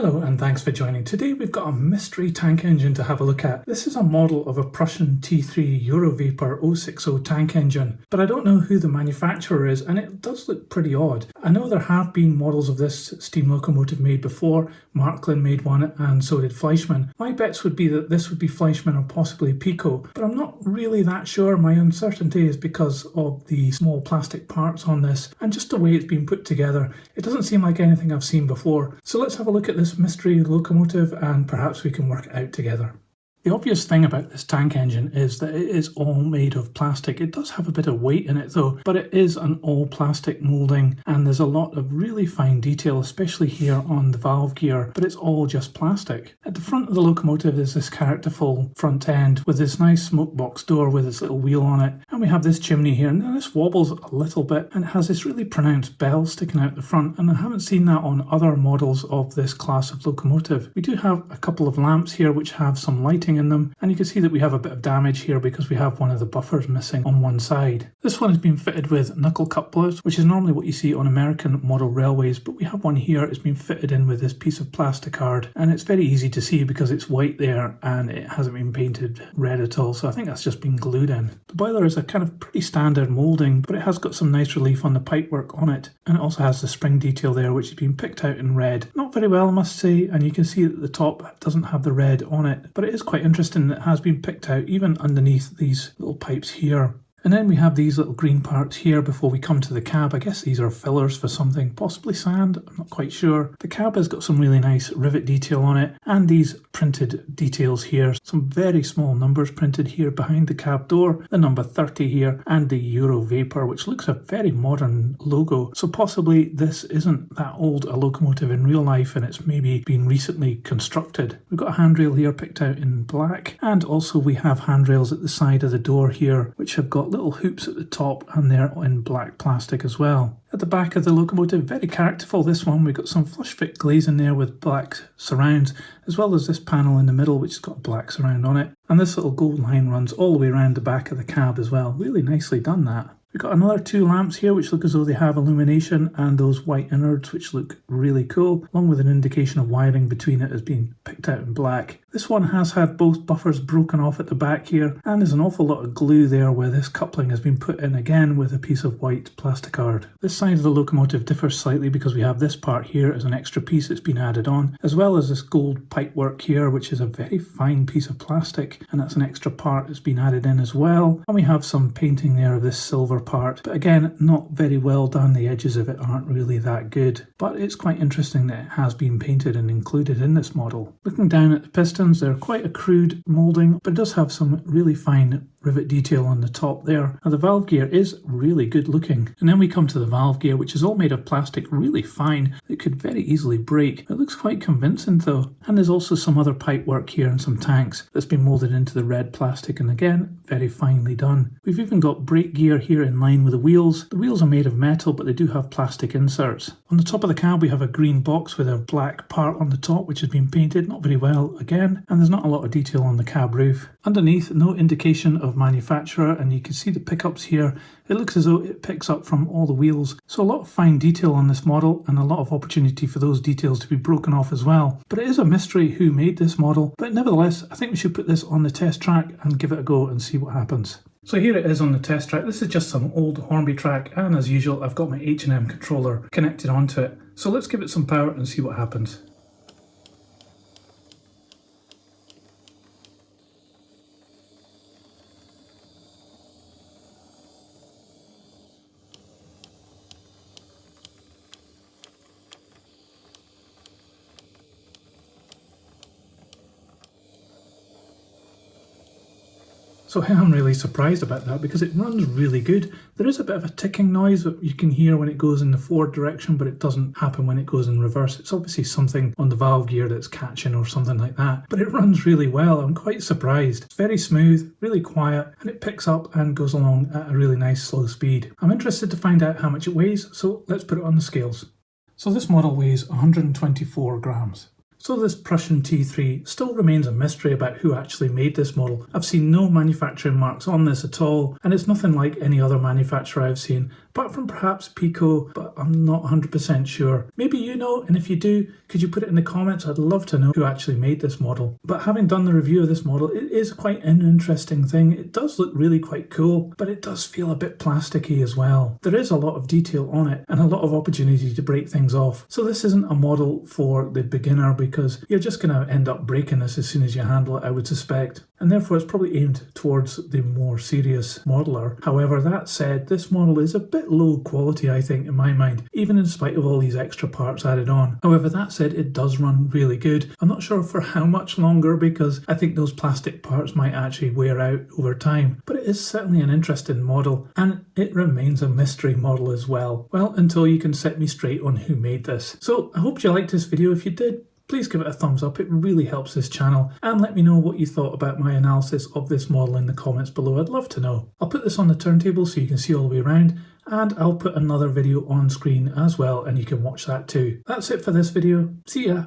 Hello and thanks for joining. Today we've got a mystery tank engine to have a look at. This is a model of a Prussian T3 Eurovapor 060 tank engine, but I don't know who the manufacturer is and it does look pretty odd. I know there have been models of this steam locomotive made before. Marklin made one and so did Fleischmann. My bets would be that this would be Fleischmann or possibly Pico, but I'm not really that sure. My uncertainty is because of the small plastic parts on this and just the way it's been put together. It doesn't seem like anything I've seen before. So let's have a look at this mystery locomotive and perhaps we can work it out together. The obvious thing about this tank engine is that it is all made of plastic. It does have a bit of weight in it though, but it is an all plastic moulding and there's a lot of really fine detail, especially here on the valve gear, but it's all just plastic. At the front of the locomotive is this characterful front end with this nice smoke box door with its little wheel on it, and we have this chimney here. Now this wobbles a little bit and it has this really pronounced bell sticking out the front, and I haven't seen that on other models of this class of locomotive. We do have a couple of lamps here which have some lighting in them, and you can see that we have a bit of damage here because we have one of the buffers missing on one side. This one has been fitted with knuckle couplers, which is normally what you see on American model railways, but we have one here. It's been fitted in with this piece of plasticard and it's very easy to see because it's white there and it hasn't been painted red at all, so I think that's just been glued in. The boiler is a kind of pretty standard moulding, but it has got some nice relief on the pipework on it, and it also has the spring detail there which has been picked out in red. Not very well I must say, and you can see that the top doesn't have the red on it, but it is quite interesting that it has been picked out even underneath these little pipes here. And then we have these little green parts here before we come to the cab. I guess these are fillers for something, possibly sand, I'm not quite sure. The cab has got some really nice rivet detail on it and these printed details here. Some very small numbers printed here behind the cab door, the number 30 here and the Eurovapor, which looks a very modern logo. So possibly this isn't that old a locomotive in real life and it's maybe been recently constructed. We've got a handrail here picked out in black, and also we have handrails at the side of the door here which have got little hoops at the top and they're in black plastic as well. At the back of the locomotive, very characterful this one, we've got some flush fit glazing there with black surrounds, as well as this panel in the middle which has got a black surround on it, and this little gold line runs all the way around the back of the cab as well. Really nicely done that. We've got another two lamps here which look as though they have illumination, and those white innards which look really cool, along with an indication of wiring between it as being picked out in black. This one has had both buffers broken off at the back here, and there's an awful lot of glue there where this coupling has been put in again with a piece of white plasticard. This side of the locomotive differs slightly because we have this part here as an extra piece that's been added on, as well as this gold pipework here which is a very fine piece of plastic, and that's an extra part that's been added in as well. And we have some painting there of this silver part, but again not very well done. The edges of it aren't really that good, but it's quite interesting that it has been painted and included in this model. Looking down at the pistons, they're quite a crude moulding, but it does have some really fine rivet detail on the top there. Now the valve gear is really good looking, and then we come to the valve gear which is all made of plastic, really fine. It could very easily break. It looks quite convincing though, and there's also some other pipe work here and some tanks that's been moulded into the red plastic, and again very finely done. We've even got brake gear here in line with the wheels. The wheels are made of metal but they do have plastic inserts. On the top of the cab we have a green box with a black part on the top which has been painted not very well again, and there's not a lot of detail on the cab roof. Underneath, no indication of manufacturer, and you can see the pickups here. It looks as though it picks up from all the wheels, so a lot of fine detail on this model and a lot of opportunity for those details to be broken off as well. But it is a mystery who made this model, but nevertheless I think we should put this on the test track and give it a go and see what happens. So here it is on the test track. This is just some old Hornby track, and as usual I've got my H&M controller connected onto it. So let's give it some power and see what happens. So I am really surprised about that because it runs really good. There is a bit of a ticking noise that you can hear when it goes in the forward direction, but it doesn't happen when it goes in reverse. It's obviously something on the valve gear that's catching or something like that, but it runs really well. I'm quite surprised. It's very smooth, really quiet, and it picks up and goes along at a really nice slow speed. I'm interested to find out how much it weighs, so let's put it on the scales. So this model weighs 124 grams. So this Prussian T3 still remains a mystery about who actually made this model. I've seen no manufacturing marks on this at all, and it's nothing like any other manufacturer I've seen. apart from perhaps Pico, but I'm not 100% sure. Maybe you know, and if you do, could you put it in the comments? I'd love to know who actually made this model. But having done the review of this model, it is quite an interesting thing. It does look really quite cool, but it does feel a bit plasticky as well. There is a lot of detail on it and a lot of opportunity to break things off. So this isn't a model for the beginner because you're just going to end up breaking this as soon as you handle it, I would suspect. And therefore it's probably aimed towards the more serious modeler. However, that said, this model is a bit low quality, I think, in my mind, even in spite of all these extra parts added on. However, that said, it does run really good. I'm not sure for how much longer because I think those plastic parts might actually wear out over time, but it is certainly an interesting model, and it remains a mystery model as well. Well, until you can set me straight on who made this. So I hope you liked this video. If you did, please give it a thumbs up, it really helps this channel, and let me know what you thought about my analysis of this model in the comments below. I'd love to know. I'll put this on the turntable so you can see all the way around, and I'll put another video on screen as well and you can watch that too. That's it for this video. See ya!